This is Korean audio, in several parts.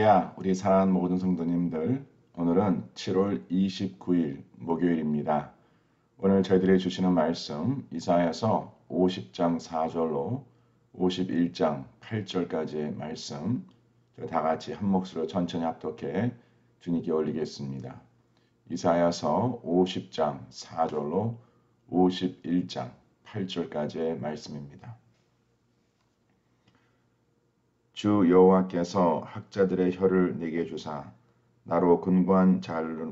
할렐루야, 우리 사랑하는 모든 성도님들, 오늘은 7월 29일 목요일입니다. 오늘 저희들이 주시는 말씀 이사야서 50장 4절로 51장 8절까지의 말씀 다 같이 한 몫으로 천천히 합독해 주님께 올리겠습니다. 이사야서 50장 4절로 51장 8절까지의 말씀입니다. 주 여호와께서 학자들의 혀를 내게 주사 나로 근고한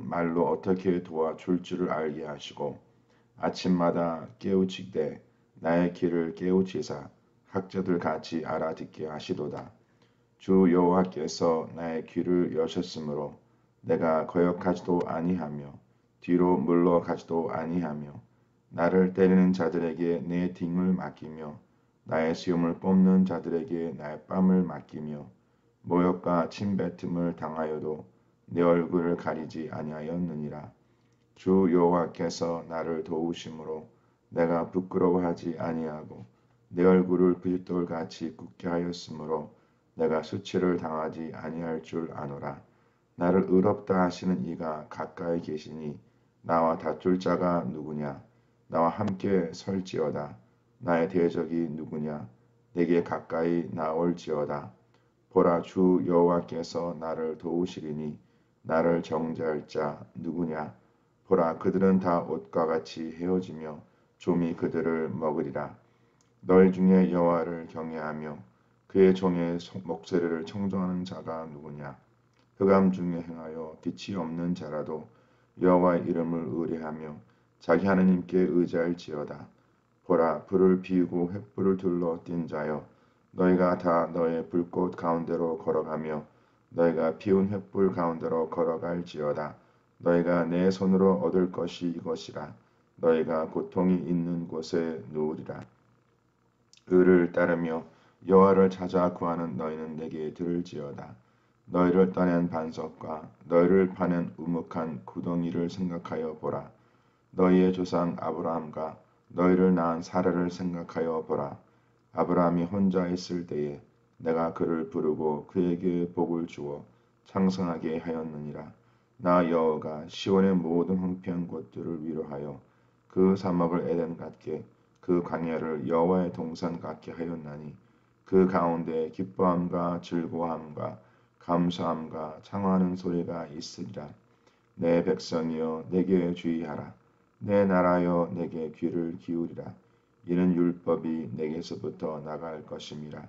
말로 어떻게 도와줄 줄을 알게 하시고 아침마다 깨우치되 나의 귀를 깨우치사 학자들 같이 알아듣게 하시도다. 주 여호와께서 나의 귀를 여셨으므로 내가 거역하지도 아니하며 뒤로 물러가지도 아니하며 나를 때리는 자들에게 내 등을 맡기며 나의 수염을 뽑는 자들에게 나의 뺨을 맡기며 모욕과 침뱉음을 당하여도 내 얼굴을 가리지 아니하였느니라. 주 여호와께서 나를 도우심으로 내가 부끄러워하지 아니하고 내 얼굴을 부싯돌같이 굳게 하였으므로 내가 수치를 당하지 아니할 줄 아노라. 나를 의롭다 하시는 이가 가까이 계시니 나와 다툴 자가 누구냐? 나와 함께 설지어다. 나의 대적이 누구냐? 내게 가까이 나올지어다. 보라, 주 여호와께서 나를 도우시리니 나를 정죄할 자 누구냐? 보라, 그들은 다 옷과 같이 헤어지며 좀이 그들을 먹으리라. 너희 중에 여호와를 경외하며 그의 종의 목소리를 청종하는 자가 누구냐? 흑암 중에 행하여 빛이 없는 자라도 여호와의 이름을 의뢰하며 자기 하나님께 의지할지어다. 보라, 불을 피우고 횃불을 둘러 띈 자여, 너희가 다 너의 불꽃 가운데로 걸어가며 너희가 피운 횃불 가운데로 걸어갈지어다. 너희가 내 손으로 얻을 것이 이것이라. 너희가 고통이 있는 곳에 누우리라. 의를 따르며 여호와를 찾아 구하는 너희는 내게 들을지어다. 너희를 떠낸 반석과 너희를 파낸 우묵한 구덩이를 생각하여 보라. 너희의 조상 아브라함과 너희를 낳은 사라를 생각하여 보라. 아브라함이 혼자 있을 때에 내가 그를 부르고 그에게 복을 주어 창성하게 하였느니라. 나 여호와가 시온의 모든 황폐한 곳들을 위로하여 그 사막을 에덴 같게 그 광야를 여호와의 동산 같게 하였나니 그 가운데 기뻐함과 즐거움과 감사함과 창화하는 소리가 있으리라. 내 백성이여 내게 주의하라. 내 나라여 내게 귀를 기울이라. 이는 율법이 내게서부터 나갈 것임이라.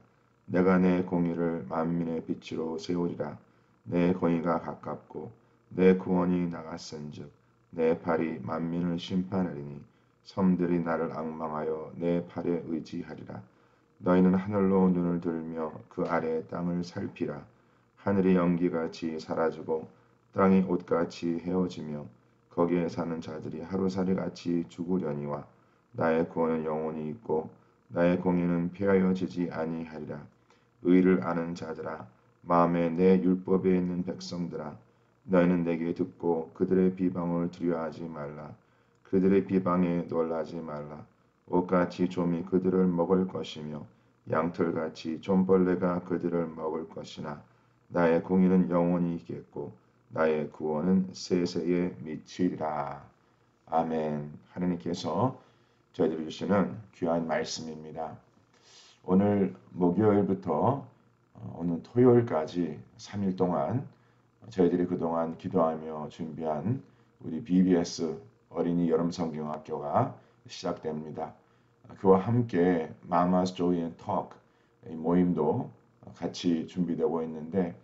내가 내 공의를 만민의 빛으로 세우리라. 내 공의가 가깝고 내 구원이 나갔은즉 내 팔이 만민을 심판하리니 섬들이 나를 앙망하여 내 팔에 의지하리라. 너희는 하늘로 눈을 들며 그 아래 땅을 살피라. 하늘이 연기같이 사라지고 땅이 옷같이 헤어지며 거기에 사는 자들이 하루살이같이 죽으려니와 나의 구원은 영원히 있고 나의 공의는 폐하여지지 아니하리라. 의를 아는 자들아, 마음에 내 율법에 있는 백성들아, 너희는 내게 듣고 그들의 비방을 두려워하지 말라. 그들의 비방에 놀라지 말라. 옷같이 좀이 그들을 먹을 것이며 양털같이 좀벌레가 그들을 먹을 것이나 나의 공의는 영원히 있겠고 나의 구원은 세세에 미치리라. 아멘. 하느님께서 저희들이 주시는 귀한 말씀입니다. 오늘 목요일부터 오늘 토요일까지 3일 동안 저희들이 그동안 기도하며 준비한 우리 BBS 어린이 여름 성경학교가 시작됩니다. 그와 함께 Mama's Joy and Talk 모임도 같이 준비되고 있는데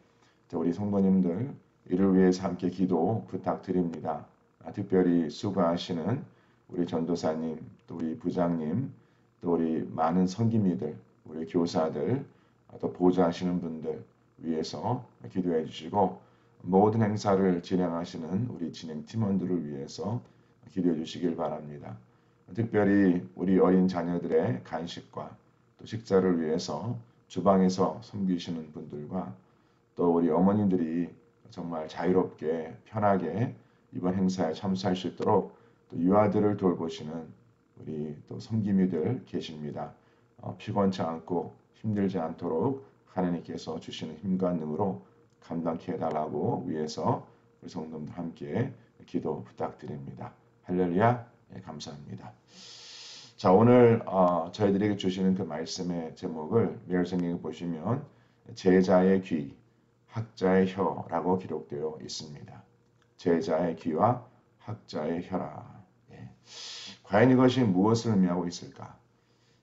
우리 성도님들 이를 위해서 함께 기도 부탁드립니다. 특별히 수고하시는 우리 전도사님, 또 우리 부장님, 또 우리 많은 선기미들, 우리 교사들, 또 보좌하시는 분들 위해서 기도해 주시고 모든 행사를 진행하시는 우리 진행 팀원들을 위해서 기도해 주시길 바랍니다. 특별히 우리 어린 자녀들의 간식과 또 식사를 위해서 주방에서 섬기시는 분들과 또 우리 어머님들이 정말 자유롭게 편하게 이번 행사에 참석할 수 있도록 또 유아들을 돌보시는 우리 또 섬김이들 계십니다. 피곤치 않고 힘들지 않도록 하나님께서 주시는 힘과 능으로 감당케 해달라고 위해서 우리 성도님들 함께 기도 부탁드립니다. 할렐루야. 네, 감사합니다. 자, 오늘 저희들에게 주시는 그 말씀의 제목을 메일성경에 보시면 제자의 귀, 학자의 혀라고 기록되어 있습니다. 제자의 귀와 학자의 혀라. 예. 과연 이것이 무엇을 의미하고 있을까?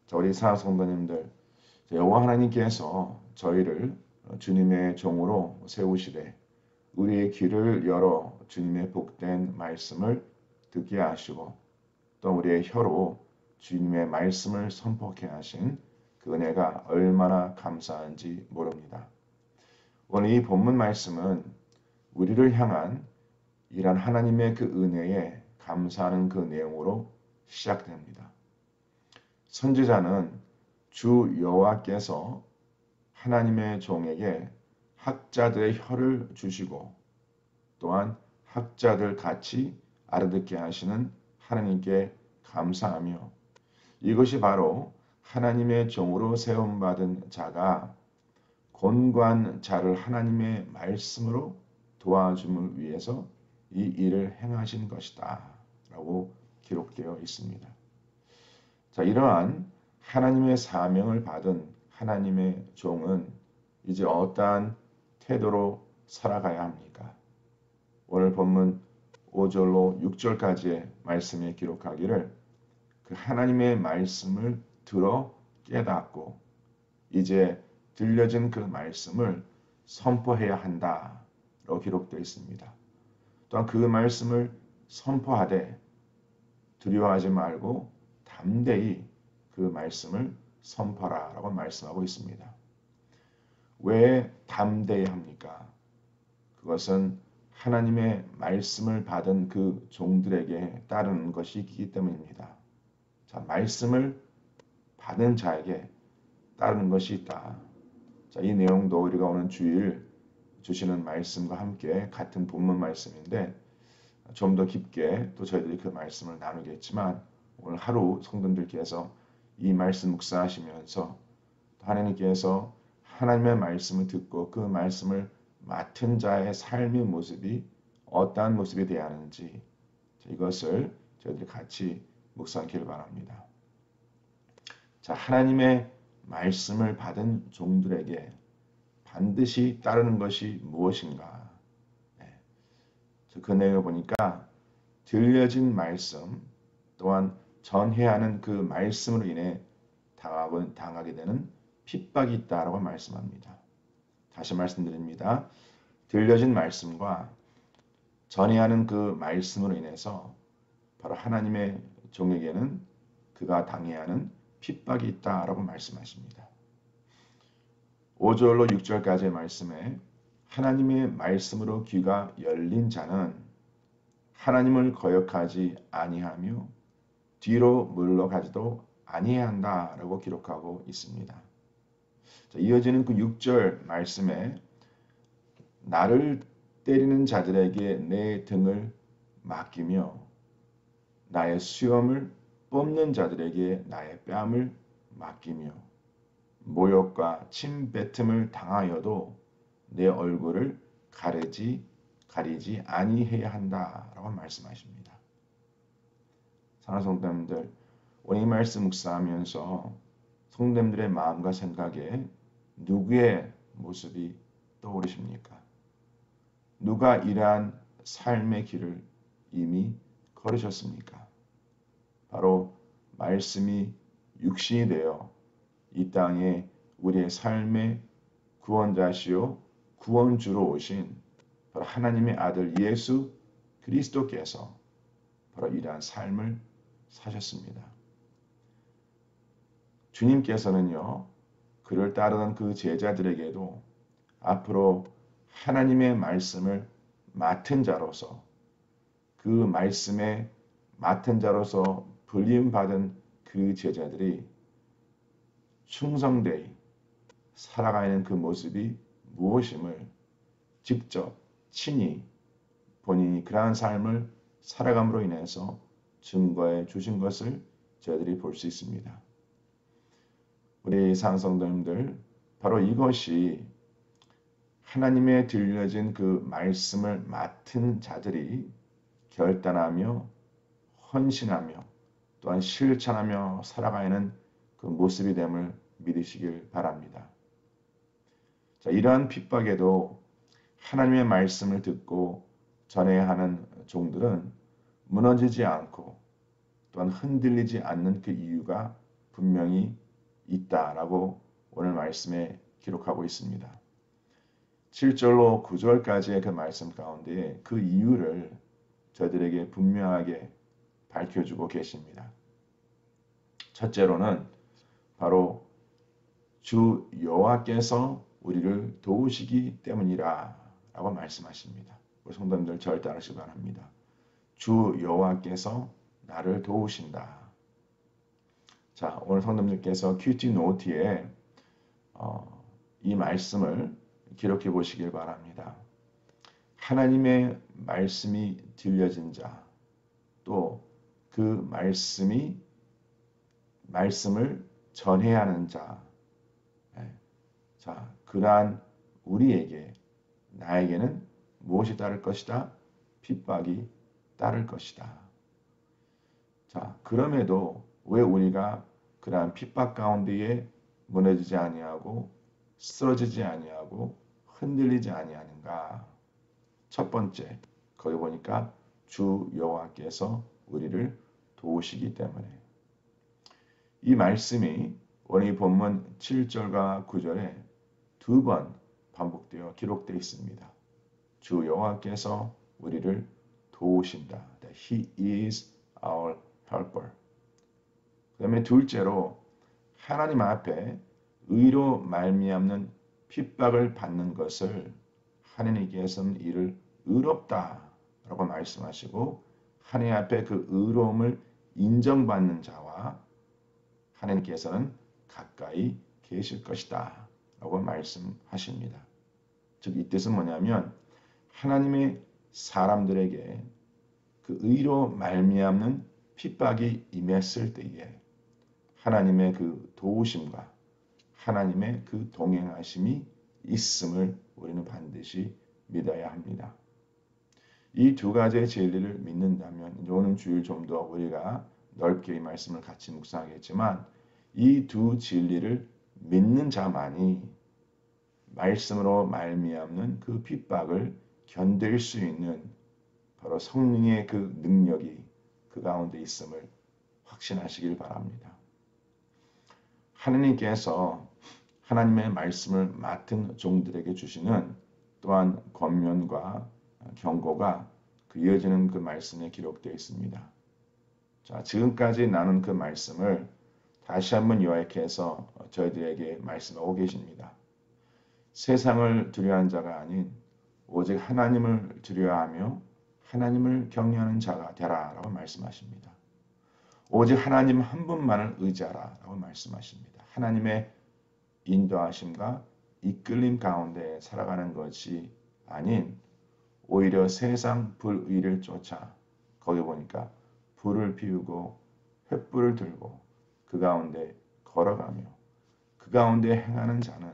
자, 우리 사랑 성도님들, 여호와 하나님께서 저희를 주님의 종으로 세우시되 우리의 귀를 열어 주님의 복된 말씀을 듣게 하시고 또 우리의 혀로 주님의 말씀을 선포케 하신 그 은혜가 얼마나 감사한지 모릅니다. 오늘 이 본문 말씀은 우리를 향한 이란 하나님의 그 은혜에 감사하는 그 내용으로 시작됩니다. 선지자는 주 여호와께서 하나님의 종에게 학자들의 혀를 주시고 또한 학자들 같이 알아듣게 하시는 하나님께 감사하며 이것이 바로 하나님의 종으로 세움받은 자가 곤고한 자를 하나님의 말씀으로 도와줌을 위해서 이 일을 행하신 것이다 라고 기록되어 있습니다. 자, 이러한 하나님의 사명을 받은 하나님의 종은 이제 어떠한 태도로 살아가야 합니까? 오늘 본문 5절로 6절까지의 말씀에 기록하기를 그 하나님의 말씀을 들어 깨닫고 이제 들려진 그 말씀을 선포해야 한다라고 기록되어 있습니다. 또한 그 말씀을 선포하되 두려워하지 말고 담대히 그 말씀을 선포하라라고 말씀하고 있습니다. 왜 담대히 합니까? 그것은 하나님의 말씀을 받은 그 종들에게 따르는 것이기 때문입니다. 자, 말씀을 받은 자에게 따르는 것이 있다. 자, 이 내용도 우리가 오늘 주일 주시는 말씀과 함께 같은 본문 말씀인데 좀 더 깊게 또 저희들이 그 말씀을 나누겠지만 오늘 하루 성도님들께서 이 말씀 묵상하시면서 하나님께서 하나님의 말씀을 듣고 그 말씀을 맡은 자의 삶의 모습이 어떠한 모습이 되어야 하는지 이것을 저희들이 같이 묵상하기를 바랍니다. 자, 하나님의 말씀을 받은 종들에게 반드시 따르는 것이 무엇인가? 네. 그 내용을 보니까 들려진 말씀 또한 전해야 하는 그 말씀으로 인해 당하게 되는 핍박이 있다라고 말씀합니다. 다시 말씀드립니다. 들려진 말씀과 전해야 하는 그 말씀으로 인해서 바로 하나님의 종에게는 그가 당해야 하는 핍박이 있다라고 말씀하십니다. 5절로 6절까지의 말씀에 하나님의 말씀으로 귀가 열린 자는 하나님을 거역하지 아니하며 뒤로 물러가지도 아니해야 한다라고 기록하고 있습니다. 자, 이어지는 그 6절 말씀에 나를 때리는 자들에게 내 등을 맡기며 나의 수염을 뽑는 자들에게 나의 뺨을 맡기며 모욕과 침뱉음을 당하여도 내 얼굴을 가리지 아니해야 한다라고 말씀하십니다. 사랑하는 성도님들, 오늘 이 말씀 묵상하면서 성도님들의 마음과 생각에 누구의 모습이 떠오르십니까? 누가 이러한 삶의 길을 이미 걸으셨습니까? 바로 말씀이 육신이 되어 이 땅에 우리의 삶의 구원자시요 구원주로 오신 바로 하나님의 아들 예수 그리스도께서 바로 이러한 삶을 사셨습니다. 주님께서는요, 그를 따르던 그 제자들에게도 앞으로 하나님의 말씀을 맡은 자로서 그 말씀에 맡은 자로서 불림받은 그 제자들이 충성되이 살아가는 그 모습이 무엇임을 직접 친히 본인이 그러한 삶을 살아감으로 인해서 증거해 주신 것을 저희들이 볼 수 있습니다. 우리 상성도님들 바로 이것이 하나님의 들려진 그 말씀을 맡은 자들이 결단하며 헌신하며 또한 실천하며 살아가는 그 모습이 됨을 믿으시길 바랍니다. 자, 이러한 핍박에도 하나님의 말씀을 듣고 전해야 하는 종들은 무너지지 않고 또한 흔들리지 않는 그 이유가 분명히 있다라고 오늘 말씀에 기록하고 있습니다. 7절로 9절까지의 그 말씀 가운데 그 이유를 저들에게 분명하게 밝혀주고 계십니다. 첫째로는 바로 주 여호와께서 우리를 도우시기 때문이라 라고 말씀하십니다. 우리 성도님들 절 따르시기 바랍니다. 주 여호와께서 나를 도우신다. 자, 오늘 성도님들께서 큐티 노트에 이 말씀을 기록해 보시길 바랍니다. 하나님의 말씀이 들려진 자, 또 그 말씀을 전해야 하는 자, 자, 그러한 우리에게, 나에게는 무엇이 따를 것이다? 핍박이 따를 것이다. 자, 그럼에도 왜 우리가 그러한 핍박 가운데에 무너지지 아니하고 쓰러지지 아니하고 흔들리지 아니하는가? 첫 번째, 거기 보니까 주 여호와께서 우리를 도우시기 때문에. 이 말씀이 오늘 본문 7절과 9절에 두 번 반복되어 기록되어 있습니다. 주 여호와께서 우리를 도우신다. He is our helper. 그 다음에 둘째로 하나님 앞에 의로 말미암는 핍박을 받는 것을 하나님께서는 이를 의롭다라고 말씀하시고 하나님 앞에 그 의로움을 인정받는 자와 하나님께서는 가까이 계실 것이다 라고 말씀하십니다. 즉 이 뜻은 뭐냐면 하나님의 사람들에게 그 의로 말미암는 핍박이 임했을 때에 하나님의 그 도우심과 하나님의 그 동행하심이 있음을 우리는 반드시 믿어야 합니다. 이 두 가지의 진리를 믿는다면 오늘 주일 좀 더 우리가 넓게 이 말씀을 같이 묵상하겠지만 이 두 진리를 믿는 자만이 말씀으로 말미암는 그 핍박을 견딜 수 있는 바로 성령의 그 능력이 그 가운데 있음을 확신하시길 바랍니다. 하느님께서 하나님의 말씀을 맡은 종들에게 주시는 또한 권면과 경고가 그 이어지는 그 말씀에 기록되어 있습니다. 자, 지금까지 나눈 그 말씀을 다시 한번 요약해서 저희들에게 말씀하고 계십니다. 세상을 두려워하는 자가 아닌 오직 하나님을 두려워하며 하나님을 경외하는 자가 되라 라고 말씀하십니다. 오직 하나님 한 분만을 의지하라 라고 말씀하십니다. 하나님의 인도하심과 이끌림 가운데 살아가는 것이 아닌 오히려 세상 불의를 쫓아 거기 보니까 불을 피우고 횃불을 들고 그 가운데 걸어가며 그 가운데 행하는 자는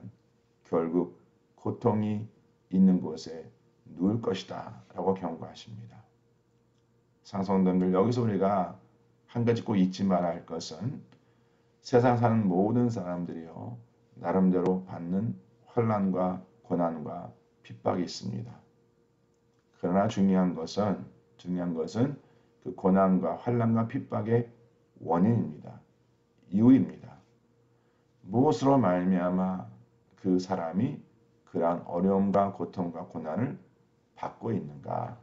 결국 고통이 있는 곳에 누울 것이다 라고 경고하십니다. 상성들들 여기서 우리가 한 가지 꼭 잊지 말아야 할 것은 세상 사는 모든 사람들이요 나름대로 받는 환난과 고난과 핍박이 있습니다. 그러나 중요한 것은 그 고난과 환난과 핍박의 원인입니다. 이유입니다. 무엇으로 말미암아 그 사람이 그러한 어려움과 고통과 고난을 받고 있는가?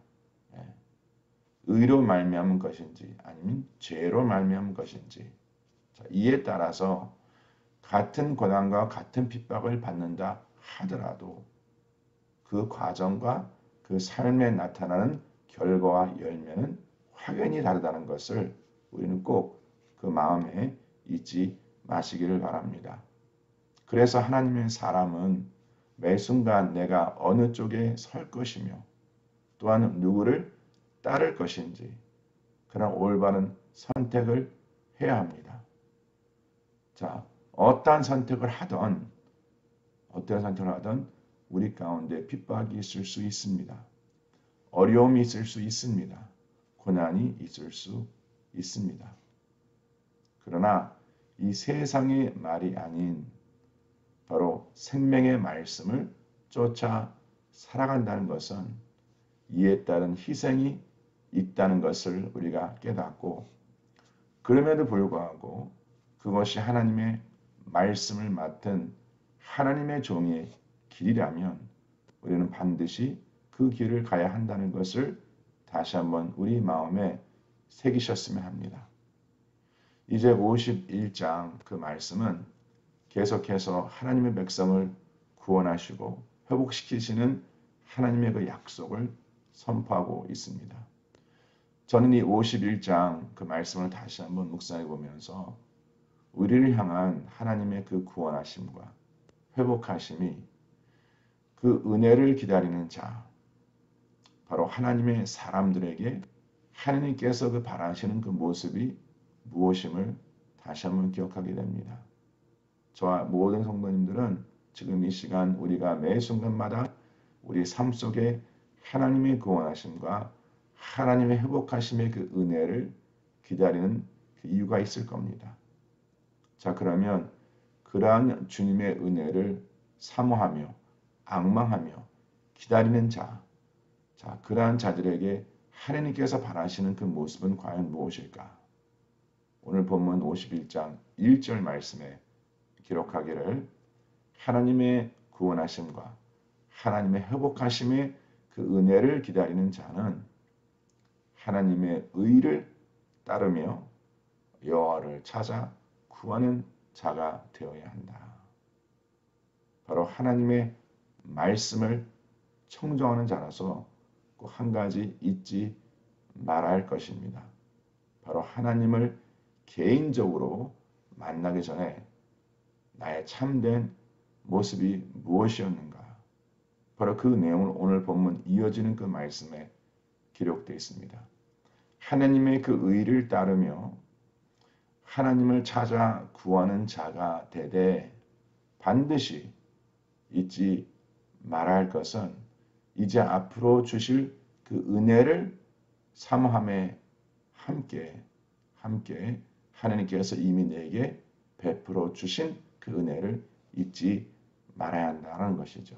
의로 말미암은 것인지 아니면 죄로 말미암은 것인지 이에 따라서 같은 고난과 같은 핍박을 받는다 하더라도 그 과정과 그 삶에 나타나는 결과와 열매는 확연히 다르다는 것을 우리는 꼭 그 마음에 잊지 마시기를 바랍니다. 그래서 하나님의 사람은 매 순간 내가 어느 쪽에 설 것이며 또한 누구를 따를 것인지 그런 올바른 선택을 해야 합니다. 자, 어떤 선택을 하든 우리 가운데 핍박이 있을 수 있습니다. 어려움이 있을 수 있습니다. 고난이 있을 수 있습니다. 그러나 이 세상의 말이 아닌 바로 생명의 말씀을 쫓아 살아간다는 것은 이에 따른 희생이 있다는 것을 우리가 깨닫고, 그럼에도 불구하고 그것이 하나님의 말씀을 맡은 하나님의 종의 길이라면 우리는 반드시 그 길을 가야 한다는 것을 다시 한번 우리 마음에 새기셨으면 합니다. 이제 51장 그 말씀은 계속해서 하나님의 백성을 구원하시고 회복시키시는 하나님의 그 약속을 선포하고 있습니다. 저는 이 51장 그 말씀을 다시 한번 묵상해 보면서 우리를 향한 하나님의 그 구원하심과 회복하심이 그 은혜를 기다리는 자, 바로 하나님의 사람들에게 하나님께서 그 바라시는 그 모습이 무엇임을 다시 한번 기억하게 됩니다. 저와 모든 성도님들은 지금 이 시간 우리가 매 순간마다 우리 삶 속에 하나님의 구원하심과 하나님의 회복하심의 그 은혜를 기다리는 그 이유가 있을 겁니다. 자, 그러면 그러한 주님의 은혜를 사모하며 앙망하며 기다리는 자, 그러한 자들에게 하나님께서 바라시는 그 모습은 과연 무엇일까? 오늘 본문 51장 1절 말씀에 기록하기를 하나님의 구원하심과 하나님의 회복하심의 그 은혜를 기다리는 자는 하나님의 의를 따르며 여호와를 찾아 구하는 자가 되어야 한다. 바로 하나님의 말씀을 청정하는 자라서 꼭 한 가지 잊지 말아야 할 것입니다. 바로 하나님을 개인적으로 만나기 전에 나의 참된 모습이 무엇이었는가? 바로 그 내용을 오늘 본문 이어지는 그 말씀에 기록되어 있습니다. 하나님의 그 의를 따르며 하나님을 찾아 구하는 자가 되되 반드시 잊지 말아야 할 것은 이제 앞으로 주실 그 은혜를 사모함에 함께 하나님께서 이미 내게 베풀어 주신 그 은혜를 잊지 말아야 한다는 것이죠.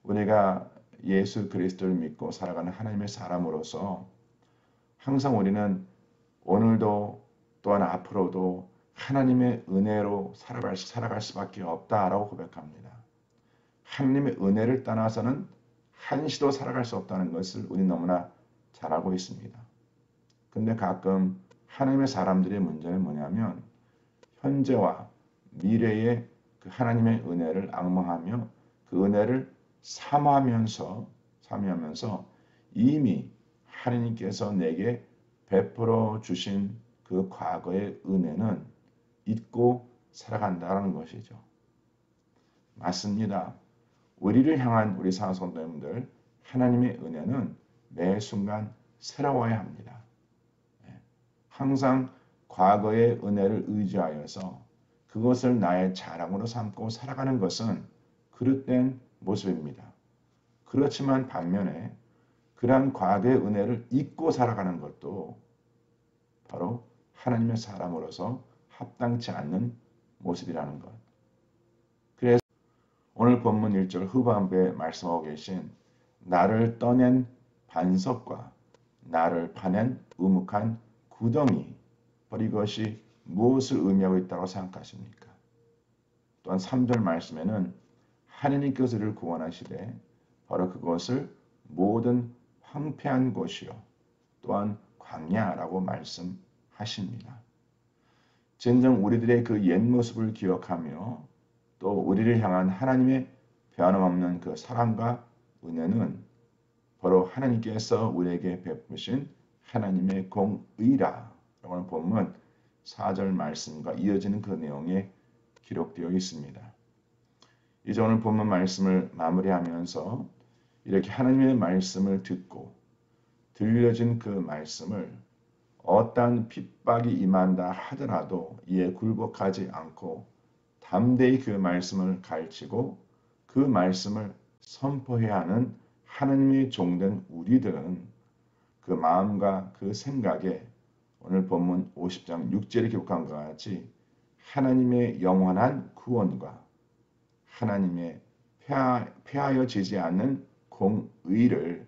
우리가 예수 그리스도를 믿고 살아가는 하나님의 사람으로서 항상 우리는 오늘도 또한 앞으로도 하나님의 은혜로 살아갈 수밖에 없다라고 고백합니다. 하나님의 은혜를 떠나서는 한시도 살아갈 수 없다는 것을 우리 너무나 잘 알고 있습니다. 근데 가끔 하나님의 사람들의 문제는 뭐냐면 현재와 미래의 그 하나님의 은혜를 앙망하며 그 은혜를 사모하면서 이미 하나님께서 내게 베풀어 주신 그 과거의 은혜는 잊고 살아간다는 것이죠. 맞습니다. 우리를 향한 우리 사랑성도님들 하나님의 은혜는 매 순간 새로워야 합니다. 항상 과거의 은혜를 의지하여서 그것을 나의 자랑으로 삼고 살아가는 것은 그릇된 모습입니다. 그렇지만 반면에 그러한 과거의 은혜를 잊고 살아가는 것도 바로 하나님의 사람으로서 합당치 않는 모습이라는 것. 그래서 오늘 본문 1절 후반부에 말씀하고 계신 나를 떠낸 반석과 나를 파낸 우묵한 구덩이, 바로 이것이 무엇을 의미하고 있다고 생각하십니까? 또한 3절 말씀에는 하나님께서 우리를 구원하시되 바로 그것을 모든 황폐한 곳이요 또한 광야라고 말씀하십니다. 진정 우리들의 그 옛 모습을 기억하며 또 우리를 향한 하나님의 변함없는 그 사랑과 은혜는 바로 하나님께서 우리에게 베푸신 하나님의 공의라 라고 하는 본문 4절 말씀과 이어지는 그 내용에 기록되어 있습니다. 이제 오늘 본문 말씀을 마무리하면서 이렇게 하나님의 말씀을 듣고 들려진 그 말씀을 어떠한 핍박이 임한다 하더라도 이에 굴복하지 않고 담대히 그 말씀을 가르치고 그 그 말씀을 선포해야 하는 하나님의 종된 우리들은 그 마음과 그 생각에 오늘 본문 50장 6절에 기록한 것과 같이 하나님의 영원한 구원과 하나님의 폐하여지지 않는 공의를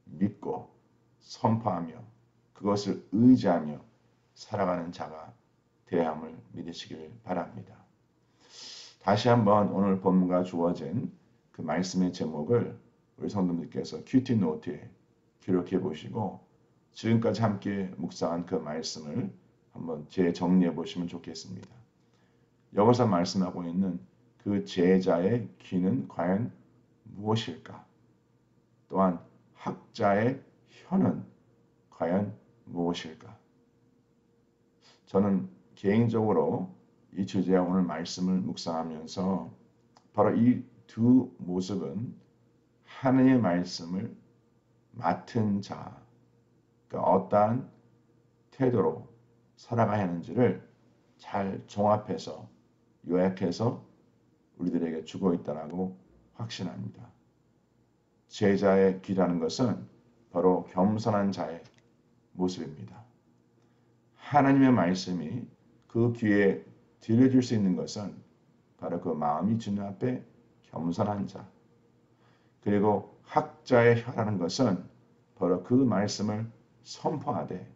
믿고 선포하며 그것을 의지하며 살아가는 자가 되함을 믿으시길 바랍니다. 다시 한번 오늘 본문과 주어진 그 말씀의 제목을 우리 성도님께서 큐티 노트에 기록해 보시고 지금까지 함께 묵상한 그 말씀을 한번 재정리해 보시면 좋겠습니다. 여기서 말씀하고 있는 그 제자의 귀는 과연 무엇일까? 또한 학자의 혀는 과연 무엇일까? 저는 개인적으로 이 주제와 오늘 말씀을 묵상하면서 바로 이 두 모습은 하나님의 말씀을 맡은 자, 그러니까 어떠한 태도로 살아가야 하는지를 잘 종합해서 요약해서 우리들에게 주고 있다라고 확신합니다. 제자의 귀라는 것은 바로 겸손한 자의 모습입니다. 하나님의 말씀이 그 귀에 들려줄 수 있는 것은 바로 그 마음이 주님 앞에 겸손한 자. 그리고 학자의 혀라는 것은 바로 그 말씀을 선포하되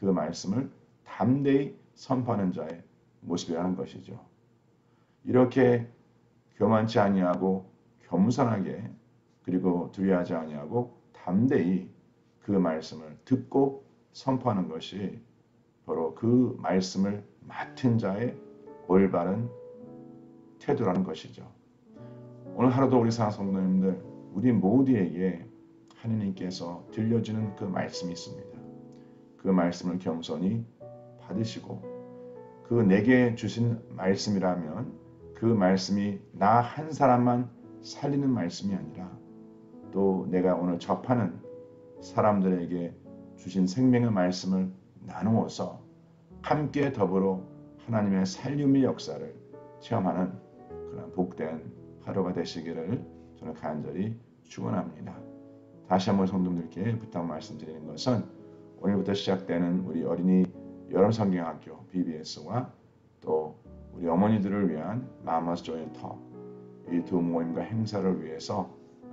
그 말씀을 담대히 선포하는 자의 모습이라는 것이죠. 이렇게 교만치 아니하고 겸손하게 그리고 두려워하지 아니하고 담대히 그 말씀을 듣고 선포하는 것이 바로 그 말씀을 맡은 자의 올바른 태도라는 것이죠. 오늘 하루도 우리 사랑 성도님들 우리 모두에게 하느님께서 들려주는 그 말씀이 있습니다. 그 말씀을 겸손히 받으시고 그 내게 주신 말씀이라면 그 말씀이 나 한 사람만 살리는 말씀이 아니라 또 내가 오늘 접하는 사람들에게 주신 생명의 말씀을 나누어서 함께 더불어 하나님의 살림의 역사를 체험하는 그런 복된 하루가 되시기를 저는 간절히 축원합니다. 다시 한번 성도님들께 부탁 말씀드리는 것은 오늘부터 시작되는 우리 어린이 여름성경학교 BBS와 또 우리 어머니들을 위한 마마스 조인 터 이 두 모임과 행사를 위해서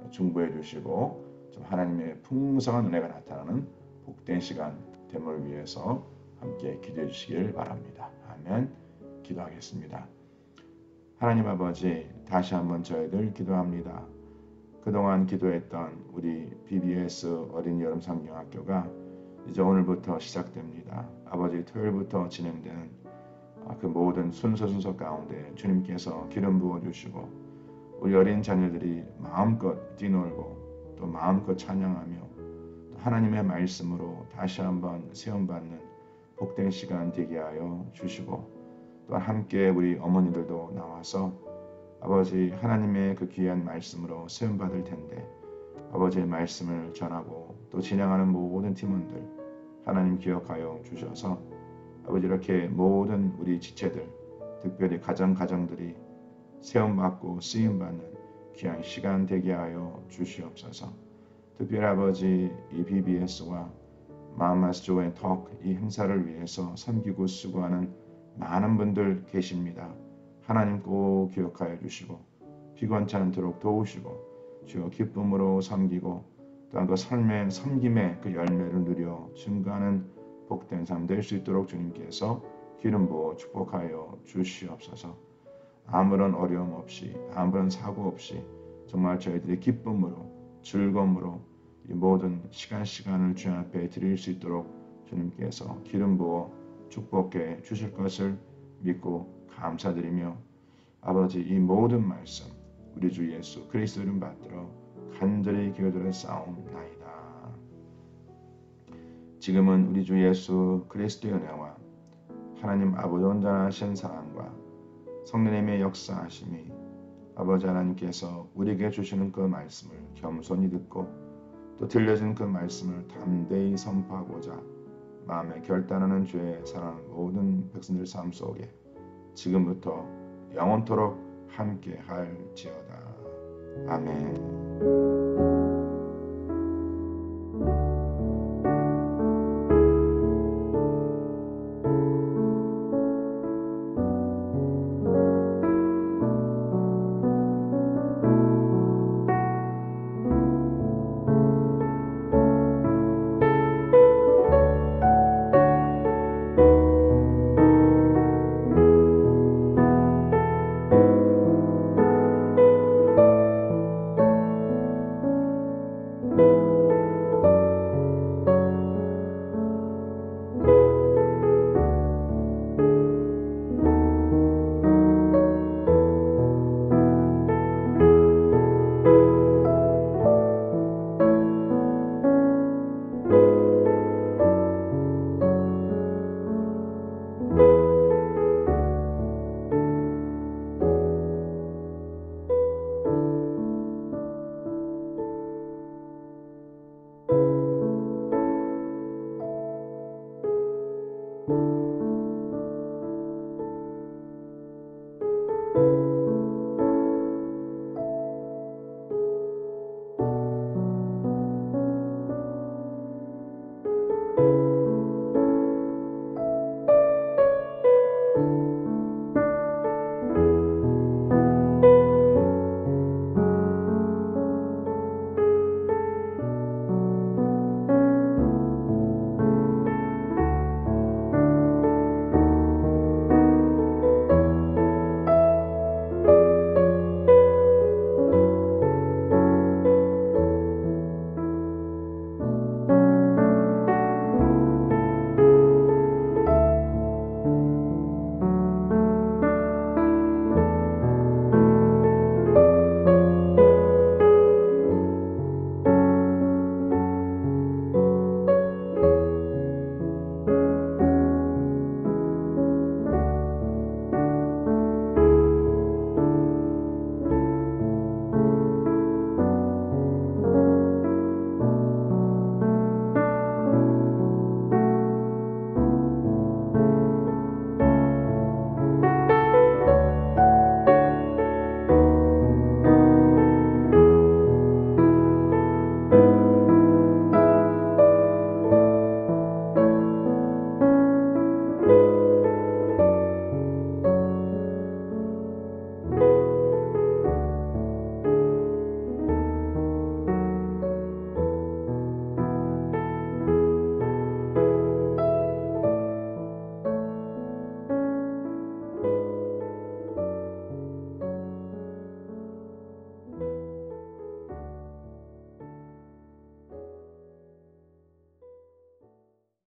중보해 주시고 좀 하나님의 풍성한 은혜가 나타나는 복된 시간 됨을 위해서 함께 기도해 주시길 바랍니다. 아멘. 기도하겠습니다. 하나님 아버지 다시 한번 저희들 기도합니다. 그동안 기도했던 우리 BBS 어린이 여름성경학교가 이제 오늘부터 시작됩니다. 아버지 토요일부터 진행되는 그 모든 순서 가운데 주님께서 기름 부어주시고 우리 어린 자녀들이 마음껏 뛰놀고 또 마음껏 찬양하며 또 하나님의 말씀으로 다시 한번 세움받는 복된 시간 되게 하여 주시고 또한 함께 우리 어머니들도 나와서 아버지 하나님의 그 귀한 말씀으로 세움받을 텐데 아버지의 말씀을 전하고 또 진행하는 모든 팀원들 하나님 기억하여 주셔서 아버지 이렇게 모든 우리 지체들 특별히 가정들이 세움받고 쓰임받는 귀한 시간 되게 하여 주시옵소서. 특별히 아버지 이 BBS와 마마스 조의 톡 이 행사를 위해서 섬기고 수고하는 많은 분들 계십니다. 하나님 꼭 기억하여 주시고 피곤치 않도록 도우시고 주여 기쁨으로 섬기고 또한 그 섬김의 그 열매를 누려 증거하는 복된 삶 될 수 있도록 주님께서 기름 부어 축복하여 주시옵소서. 아무런 어려움 없이 아무런 사고 없이 정말 저희들이 기쁨으로 즐거움으로 이 모든 시간을 주님 앞에 드릴 수 있도록 주님께서 기름 부어 축복해 주실 것을 믿고 감사드리며 아버지 이 모든 말씀 우리 주 예수 그리스도 이름 받들어 간절히 기도드려 싸움나이다. 지금은 우리 주 예수 그리스도의 은혜와 하나님 아버지 온전하신 사랑과 성령님의 역사하심이 아버지 하나님께서 우리에게 주시는 그 말씀을 겸손히 듣고 또 들려진 그 말씀을 담대히 선포하고자 마음에 결단하는 주의 사랑하는 모든 백성들 삶 속에 지금부터 영원토록 함께 할지어다. 아멘.